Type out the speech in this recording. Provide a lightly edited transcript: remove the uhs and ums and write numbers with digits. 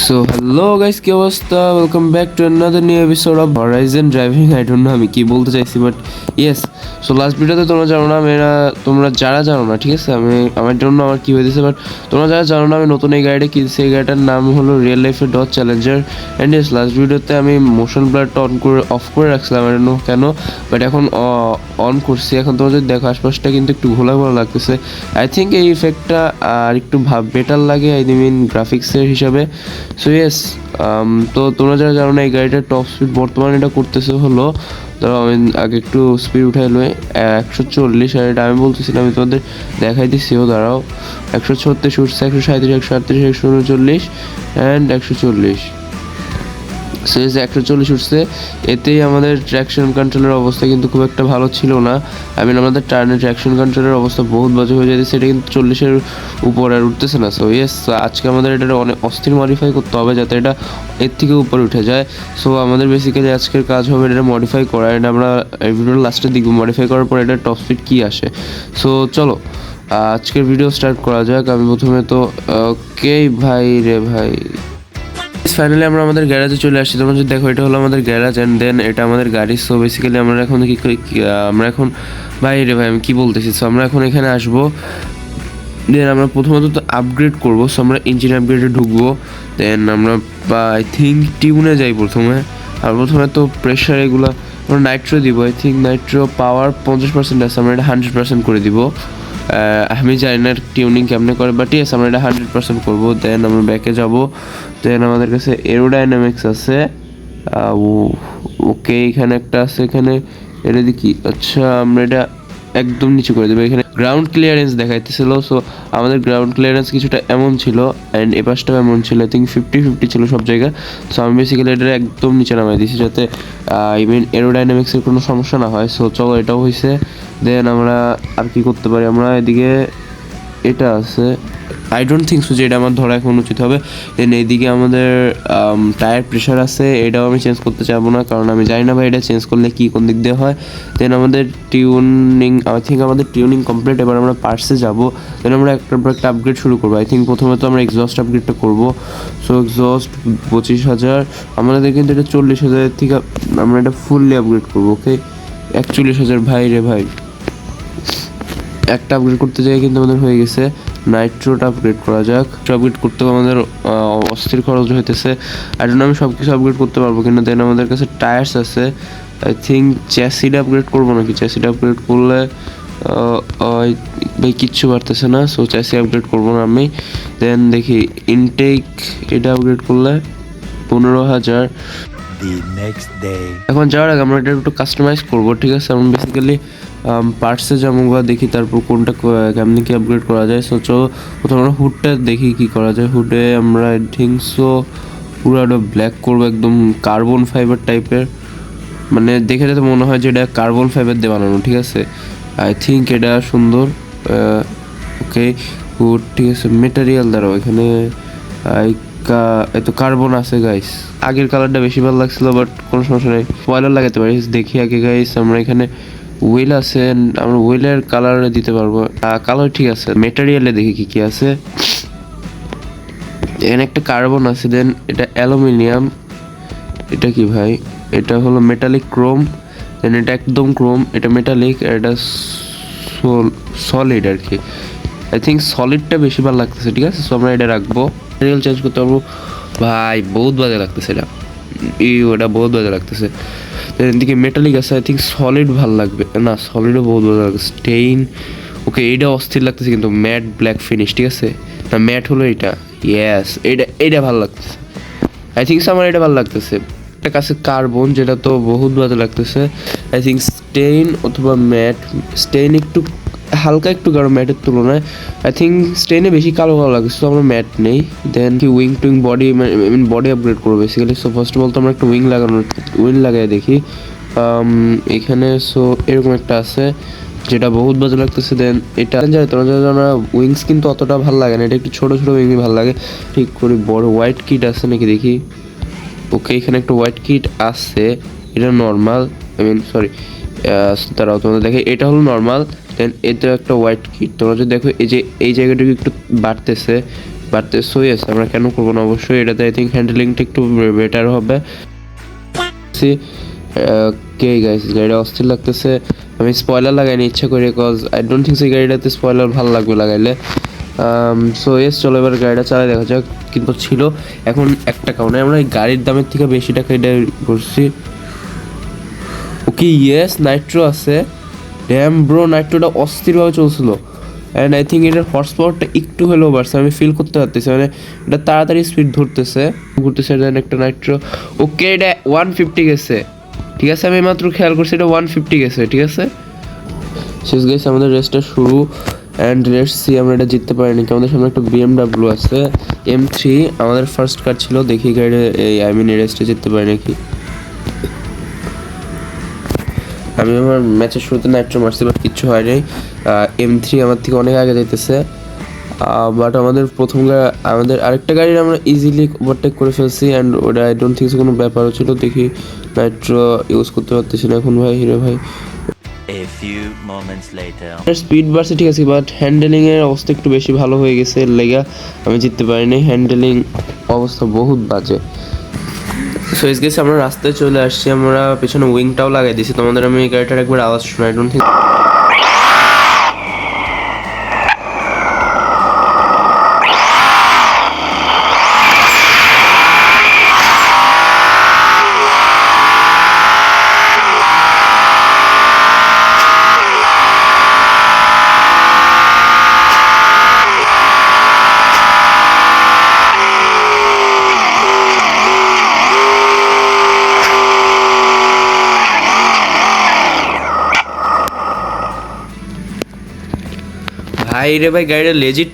So hello guys, কি অবস্থা? Welcome back to another new episode of Horizon driving. I don't no আমি কি বলতে চাইছি, বাট ইয়েস। সো লাস্ট ভিডিওতে তোমরা জানো না, তোমরা যারা জানো না, ঠিক আছে, আমার জন্য আমার কী হয়েছে, বাট তোমরা যারা জানো না, আমি নতুন এই গাড়িটা কিনছি। এই গাড়িটার নাম হলো রিয়েল লাইফের Dodge Challenger. And yes, last ভিডিওতে আমি মোশন ব্লারটা অফ করে রাখছিলাম, আই ডোন্ট নো কেন, বাট এখন অন করছি। এখন তোমরা যদি দেখো, আশপাশটা কিন্তু একটু ঘোলা ঘোলা লাগতেছে। আই থিঙ্ক এই ইফেক্টটা আর একটু বেটার লাগে, আই মিন গ্রাফিক্সের হিসাবে। সো ইয়েস, তো তোমরা যারা জানো না, এই গাড়িটার টপ স্পিড বর্তমানে এটা করতেছে হলো, ধরো আমি আগে একটু স্পিড উঠাই লই 140। আর এটা আমি বলতেছিলাম, আমি তোমাদের দেখাইতেছিও, দাঁড়াও। 136 উঠছে, 137, 138, 139 অ্যান্ড 140। সো 140 উঠছে। এতেই আমাদের ট্র্যাকশন কন্ট্রোলের অবস্থা কিন্তু খুব একটা ভালো ছিল না। আমাদের টার্নের ট্র্যাকশন কন্ট্রোলের অবস্থা বহুত বাজে হয়ে যেতেছে। এটা কিন্তু 40-এর উপর আর উঠতেছে না। সো ইয়েস, আজকে আমাদের এটা অনেক অস্থির মডিফাই করতে হবে যাতে এটা এর থেকে উপরে উঠে যায়। সো আমাদের বেসিক্যালি আজকের কাজ হবে এটা মডিফাই করা। এটা আমরা এই ভিডিওর লাস্টে দেখব মডিফাই করার পর এটা টপ স্পিড কী আসে। সো চলো আজকের ভিডিও স্টার্ট করা যাক। আমি প্রথমে তো ভাই রে ভাই, ফাইনালি আমরা আমাদের গ্যারাজে চলে আসছি। তোমরা যদি দেখো, এটা হলো আমাদের গ্যারাজ অ্যান্ড দেন এটা আমাদের গাড়ি। সো বেসিক্যালি আমরা এখন আমরা এখন বাইরে ভাই আমি কি বলতেছি। সো আমরা এখন এখানে আসবো, দেন আমরা প্রথমত তো আপগ্রেড করবো। সো আমরা ইঞ্জিন আপগ্রেডে ঢুকবো, দেন আমরা আই থিঙ্ক টিউনে যাই প্রথমে। আর প্রথমে তো প্রেশার এগুলো আমরা নাইট্রো দিব। আই থিঙ্ক নাইট্রো পাওয়ার 50% আছে, আমরা এটা 100% করে দিব। আমি জানি না টিউনিং কেমনে করে, বাট ইয়েস আমরা এটা 100% করবো। দেন আমরা ব্যাকে যাব, দেন আমাদের কাছে এরোডাইনামিক্স আছে। ওকে, এখানে একটা আছে, এখানে এটা দেখি। আচ্ছা, আমরা এটা একদম নিচু করে দেবো। এখানে গ্রাউন্ড ক্লিয়ারেন্স দেখাইতেছিল। সো আমাদের গ্রাউন্ড ক্লিয়ারেন্স কিছুটা এমন ছিল অ্যান্ড এ পাশটাও এমন ছিল। আই থিঙ্ক 50-50 ছিল সব জায়গায়। সো আমি বেসিক্যালি এটা একদম নিচে নামাই দিয়েছি যাতে এরোডাইনামিক্সের কোনো সমস্যা না হয়। সো চলো, এটাও হয়েছে। দেন আমরা আর কি করতে পারি, আমরা এদিকে এটা আছে, আই ডোন্ট থিঙ্ক সো যে এটা আমার ধরা এখন উচিত হবে। দেন এইদিকে আমাদের টায়ার প্রেশার আছে, এটাও আমি চেঞ্জ করতে চাইবো না, কারণ আমি জানি না ভাই এটা চেঞ্জ করলে কী কোন দিক দিয়ে হয়। দেন আমাদের টিউনিং, আই থিঙ্ক আমাদের টিউনিং কমপ্লিট। এবার আমরা পার্টসে যাবো, দেন আমরা একটা আপগ্রেড শুরু করবো। আই থিঙ্ক প্রথমে তো আমরা এক্সস্ট আপগ্রেডটা করবো। সো এক্সস্ট 25,000, আমাদের কিন্তু এটা 40,000 থেকে আমরা এটা ফুললি আপগ্রেড করবো। ওকে, 41,000 ভাই রে ভাই। একটা আপগ্রেড করতে যাই কিন্তু আমাদের হয়ে গেছে। নাইট্রোটা আপগ্রেড করা যাক। আপগ্রেড করতেও আমাদের অস্থির খরচ হইতেছে। আর জন্য আমি সব কিছু আপগ্রেড করতে পারবো কিনা। দেন আমাদের কাছে টায়ার্স আছে, আই থিঙ্ক চ্যাসিটা আপগ্রেড করবো নাকি। চ্যাসিটা আপগ্রেড করলে ভাই কিচ্ছু পারতেছে না। সো চ্যাসি আপগ্রেড করবো না আমি। দেন দেখি ইনটেক, এটা আপগ্রেড করলে 15,000। এখন যাওয়ার আগে আমরা এটা একটু কাস্টমাইজ করবো, ঠিক আছে। আমরা বেসিক্যালি পার্টসে যাবো বা দেখি তারপর কোনটা কেমনি কি আপগ্রেড করা যায়। সো চলো প্রথমে আমরা হুডটা দেখি কি করা যায়। হুডে আমরা আই থিঙ্ক সো পুরো একটা ব্ল্যাক করবো, একদম কার্বন ফাইবার টাইপের, মানে দেখে যাতে মনে হয় যে এটা কার্বন ফাইবার দিয়ে বানানো, ঠিক আছে। আই থিঙ্ক এটা সুন্দর। ওকে হুড, ঠিক আছে। মেটেরিয়াল দ্বারাও এখানে এত কার্বন আছে গাইস। আগের কালারটা বেশি ভালো লাগছিল, বাট কোনো সমস্যা নেই, স্পয়লার লাগাতে পারি। দেখি আগে গাইস, আমরা এখানে হুইল আছে, আমরা হুইলের কালার দিতে পারবো। কালার ঠিক আছে। মেটেরিয়ালে দেখি কি কি আছে। এখানে একটা কার্বন আছে, দেন এটা অ্যালুমিনিয়াম। এটা কি ভাই? এটা হলো মেটালিক ক্রোম। দেন এটা একদম ক্রোম, এটা মেটালিক, আর এটা সলিড আর কি। আই থিঙ্ক সলিডটা বেশি ভালো লাগতেছে, ঠিক আছে। সো আমরা এটা রাখবো। রিয়েল চেঞ্জ করতে পারবো ভাই, বহুত বাজে লাগতেছে এটা। ওটা বহুত বাজে লাগতেছে। এদিকে মেটালিক আছে, আই থিঙ্ক সলিড ভালো লাগবে না, সলিডও বহুত ভালো লাগবে। স্টেইন, ওকে এইটা অস্থির লাগতেছে কিন্তু ম্যাট ব্ল্যাক ফিনিশ, ঠিক আছে। না ম্যাট হলো এটা, ইয়েস এইটা ভালো লাগতেছে। আই থিঙ্ক আমার এটা ভালো লাগতেছে। একটা কাছে কার্বন, যেটা তো বহুত বাজে লাগতেছে। আই থিঙ্ক স্টেইন অথবা ম্যাট। স্টেইন একটু হালকা একটু কারো ম্যাটের তুলনায়। আই থিঙ্ক স্টেইনে বেশি কালো ভালো লাগছে, তো আমরা ম্যাট নেই। দেন কি উইং টুইং বডি, বডি আপগ্রেড করবো basically. So first of all তো আমরা একটা উইং লাগাই দেখি এখানে। সো এরকম একটা আছে যেটা বহুত বাজে লাগতেছে। দেন এটা তোমরা উইংস কিন্তু অতটা ভালো লাগে না, এটা একটু ছোটো ছোটো উইংই ভালো লাগে। ঠিক করে বড় হোয়াইট কিট আছে নাকি দেখি। ওকে, এখানে একটা হোয়াইট কিট আছে, এটা নর্মাল, সরি তারাও তোমরা দেখে এটা হলো নর্মাল। দেন এতে একটা হোয়াইট কিট, তোমরা যদি দেখো এই যে এই জায়গাটুকু একটু বাড়তেছে, বাট সো ইয়েস আমরা কেন করবো না, অবশ্যই এটাতে আই থিঙ্ক হ্যান্ডেলিংটা একটু বেটার হবে। কে গাইস গাড়িটা অস্থির লাগতেছে, আমি স্পয়লার লাগাইনি ইচ্ছা করে, কজ আই ডোন্ট থিঙ্ক এই গাড়িটাতে স্পয়লার ভালো লাগবে লাগাইলে। সো ইয়েস চলো এবার গাড়িটা চালাই দেখা যাক। কিন্তু ছিল এখন একটা কারণে আমরা এই গাড়ির দামের থেকে বেশি টাকা এটা করছি। ওকে ইয়েস নাইট্রো আছে, ড্যাম ব্রো নাইট্রোটা অস্থিরভাবে চলছিল অ্যান্ড আই থিঙ্ক এটার হর্স পাওয়ারটা একটু হলেও বাড়ছে, আমি ফিল করতে পারতেছি, মানে এটা তাড়াতাড়ি স্পিড ধরতেছে ঘুরতেছে দেন একটা নাইট্রো। ওকে এটা 150 গেছে, ঠিক আছে আমি মাত্র খেয়াল করছি এটা 150 গেছে, ঠিক আছে শেষ গেছে আমাদের রেসটা শুরু। অ্যান্ড লেটস সি আমরা এটা জিততে পারিনি, আমাদের সামনে একটা BMW আছে M3, আমাদের ফার্স্ট কার ছিল, দেখি গাড়িটা এই আই মিন এই রেসটা জিততে পারি নাকি। আমি আমার ম্যাচের শুরুতে নাইট্রো মারছি বাট কিচ্ছু হয় নাই, M3 আমার থেকে অনেক আগে যাইতেছে। বাট আমাদের আমাদের আরেকটা গাড়ির আমরা ইজিলি ওভারটেক করে ফেলছি অ্যান্ড ওটা আই ডোন্ট থিঙ্ক কোনো ব্যাপারও ছিল। দেখি নাইট্রো ইউজ করতে পারতেছি না এখন ভাই, হিরো ভাই A few moments later. Speed বাড়ছে ঠিক আছে, বাট হ্যান্ডেলিং এর অবস্থা একটু বেশি ভালো হয়ে গেছে, এর লেগা আমি জিততে পারিনি, হ্যান্ডেলিং অবস্থা বহুত বাজে। সো ইস গেছে আমরা রাস্তায় চলে আসছি, আমরা পেছনে উইংটাও লাগাই দিয়েছি, তোমাদের আমি এই গাড়িটার একবার আওয়াজ শোনাই, আই ডোন্ট থিঙ্ক ভাই রে ভাই গাড়িটা লেজিট